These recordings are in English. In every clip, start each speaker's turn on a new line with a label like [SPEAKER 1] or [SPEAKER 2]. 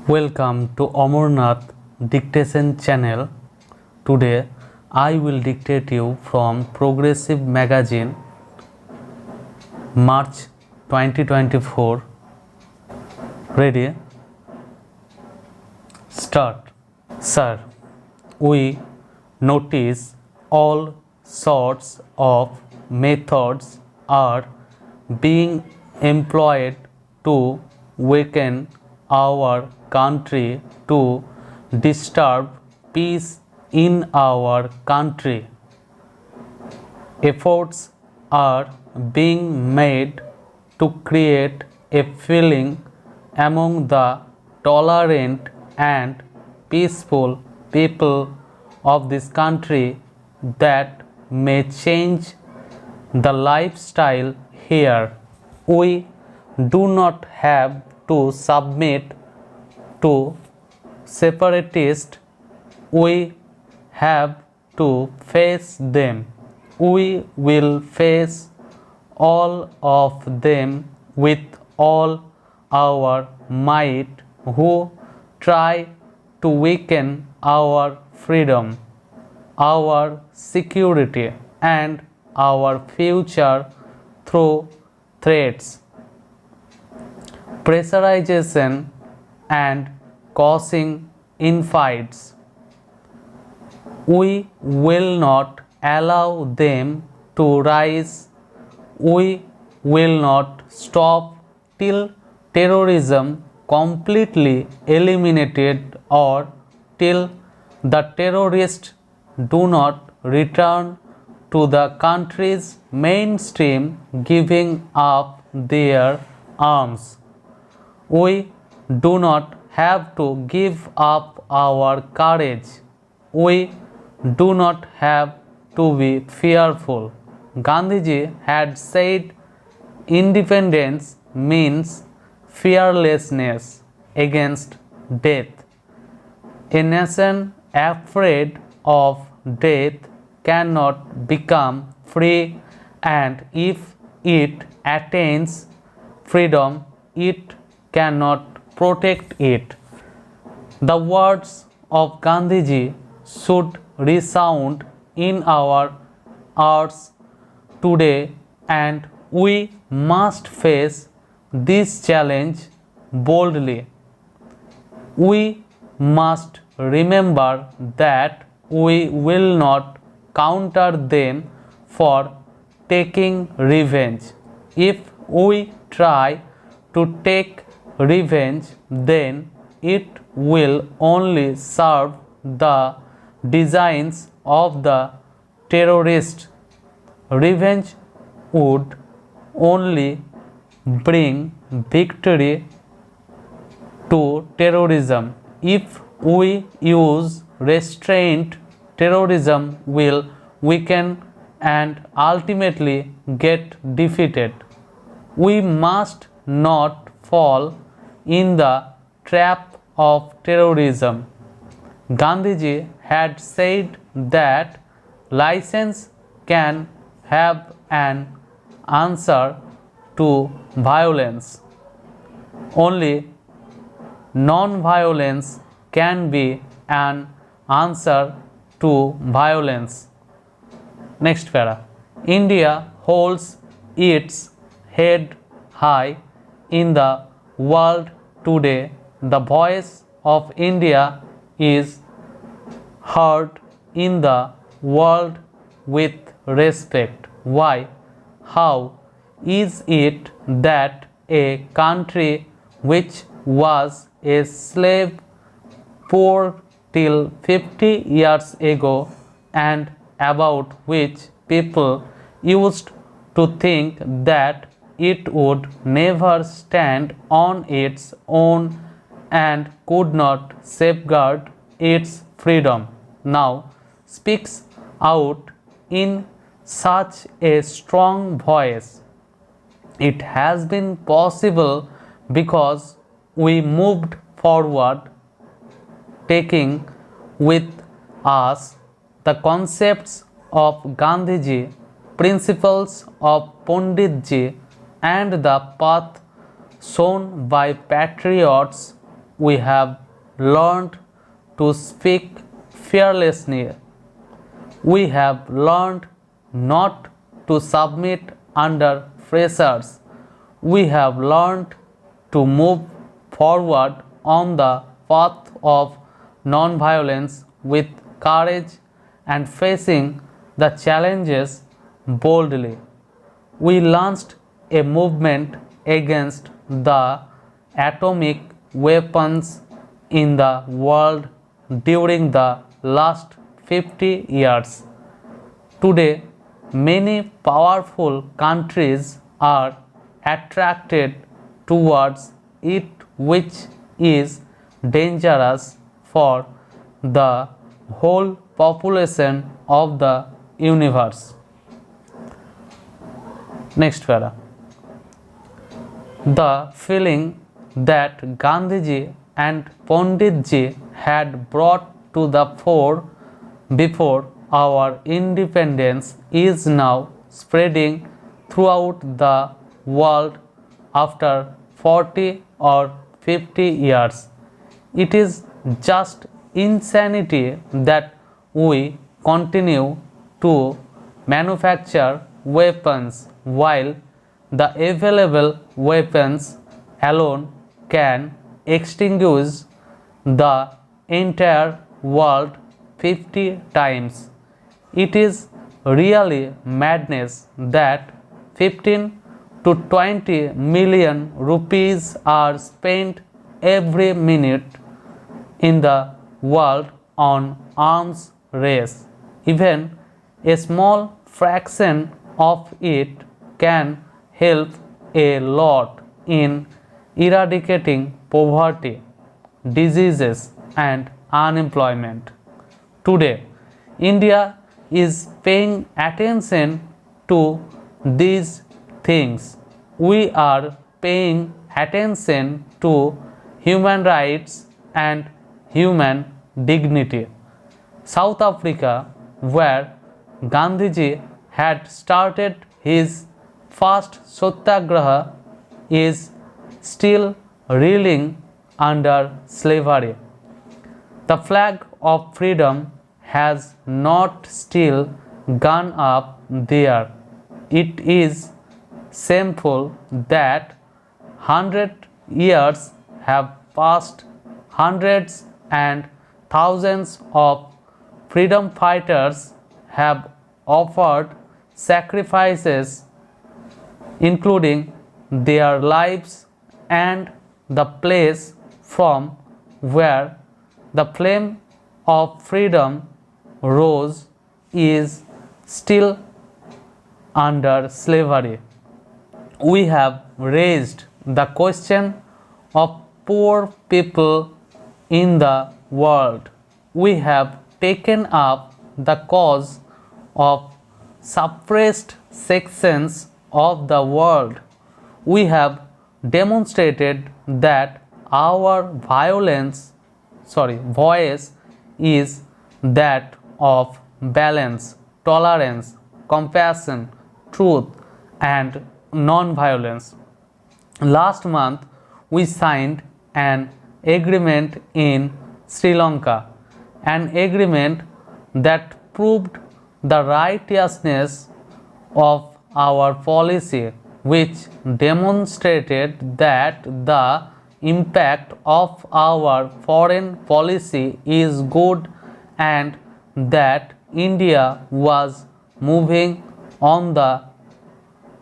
[SPEAKER 1] Welcome to Amarnath Dictation channel. Today I will dictate you from Progressive Magazine, March 2024. Ready? Start. Sir, we notice all sorts of methods are being employed to weaken our country, to disturb peace in our country. Efforts are being made to create a feeling among the tolerant and peaceful people of this country that may change the lifestyle here. We do not have to submit to separatists. We have to face them. We will face all of them with all our might who try to weaken our freedom, our security, and our future through threats, pressurization, and causing infights. We will not allow them to rise. We will not stop till terrorism completely eliminated or till the terrorists do not return to the country's mainstream, giving up their arms. We do not have to give up our courage. We do not have to be fearful. Gandhiji had said independence means fearlessness against death. A nation afraid of death cannot become free, and if it attains freedom, it cannot protect it. The words of Gandhiji should resound in our ears today, and we must face this challenge boldly. We must remember that we will not counter them for taking revenge. If we try to take revenge, then it will only serve the designs of the terrorists. Revenge would only bring victory to terrorism. If we use restraint, terrorism will weaken and ultimately get defeated. We must not fall in the trap of terrorism. Gandhiji had said that license can have an answer to violence. Only non-violence can be an answer to violence. Next para. India holds its head high in the world today. The voice of India is heard in the world with respect. Why? How is it that a country which was a slave poor till 50 years ago, and about which people used to think that it would never stand on its own and could not safeguard its freedom, now speaks out in such a strong voice? It has been possible because we moved forward, taking with us the concepts of Gandhiji, principles of Panditji, and the path shown by patriots we have learned to speak fearlessly. We have learned not to submit under pressures. We have learned to move forward on the path of non-violence with courage and facing the challenges boldly. We launched a movement against the atomic weapons in the world during the last 50 years. Today, many powerful countries are attracted towards it, which is dangerous for the whole population of the universe. Next para. The feeling that Gandhiji and Panditji had brought to the fore before our independence is now spreading throughout the world after 40 or 50 years. It is just insanity that we continue to manufacture weapons while the available weapons alone can extinguish the entire world 50 times. It is really madness that 15 to 20 million rupees are spent every minute in the world on arms race. Even a small fraction of it can help a lot in eradicating poverty, diseases, and unemployment. Today, India is paying attention to these things. We are paying attention to human rights and human dignity. South Africa, where Gandhiji had started his first satyagraha, is still reeling under slavery. The flag of freedom has not still gone up there. It is shameful that 100 years have passed. Hundreds and thousands of freedom fighters have offered sacrifices, including their lives, and the place from where the flame of freedom rose is still under slavery. We have raised the question of poor people in the world. We have taken up the cause of suppressed sections of the world. We have demonstrated that our voice is that of balance, tolerance, compassion, truth, and non-violence. Last month, we signed an agreement in Sri Lanka, an agreement that proved the righteousness of our policy, which demonstrated that the impact of our foreign policy is good and that India was moving on the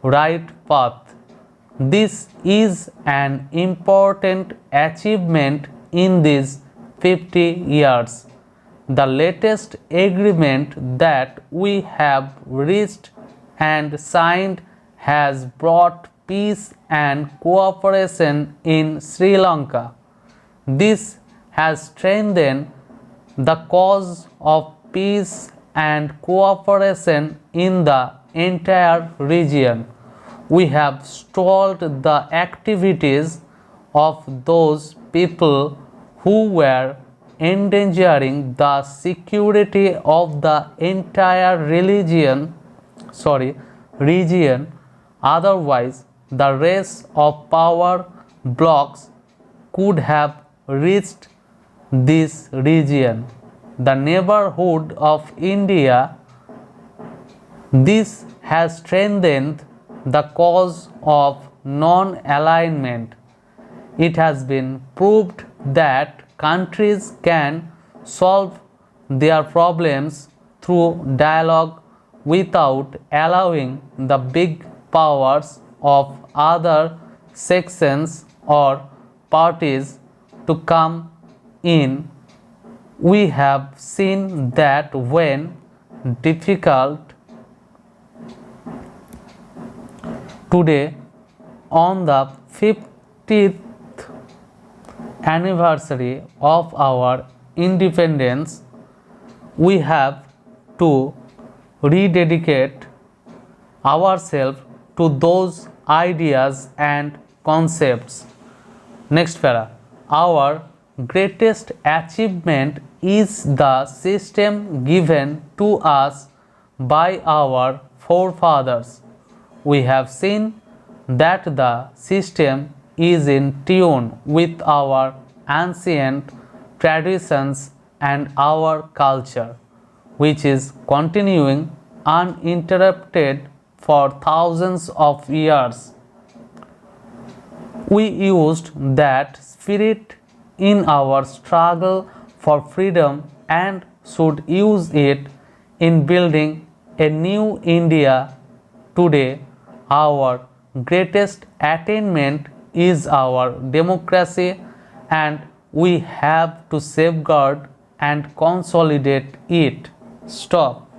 [SPEAKER 1] right path. This is an important achievement in these 50 years. The latest agreement that we have reached and signed has brought peace and cooperation in Sri Lanka. This has strengthened the cause of peace and cooperation in the entire region. We have stalled the activities of those people who were endangering the security of the entire region. Otherwise, the race of power blocks could have reached this region. The neighborhood of India. This has strengthened the cause of non-alignment. It has been proved that countries can solve their problems through dialogue without allowing the big powers of other sections or parties to come in. We have seen that when difficult today, on the 50th anniversary of our independence, we have to rededicate ourselves to those ideas and concepts. Next para. Our greatest achievement is the system given to us by our forefathers. We have seen that the system is in tune with our ancient traditions and our culture, which is continuing uninterrupted for thousands of years. We used that spirit in our struggle for freedom and should use it in building a new India. Today, our greatest attainment is our democracy, and we have to safeguard and consolidate it. Stop.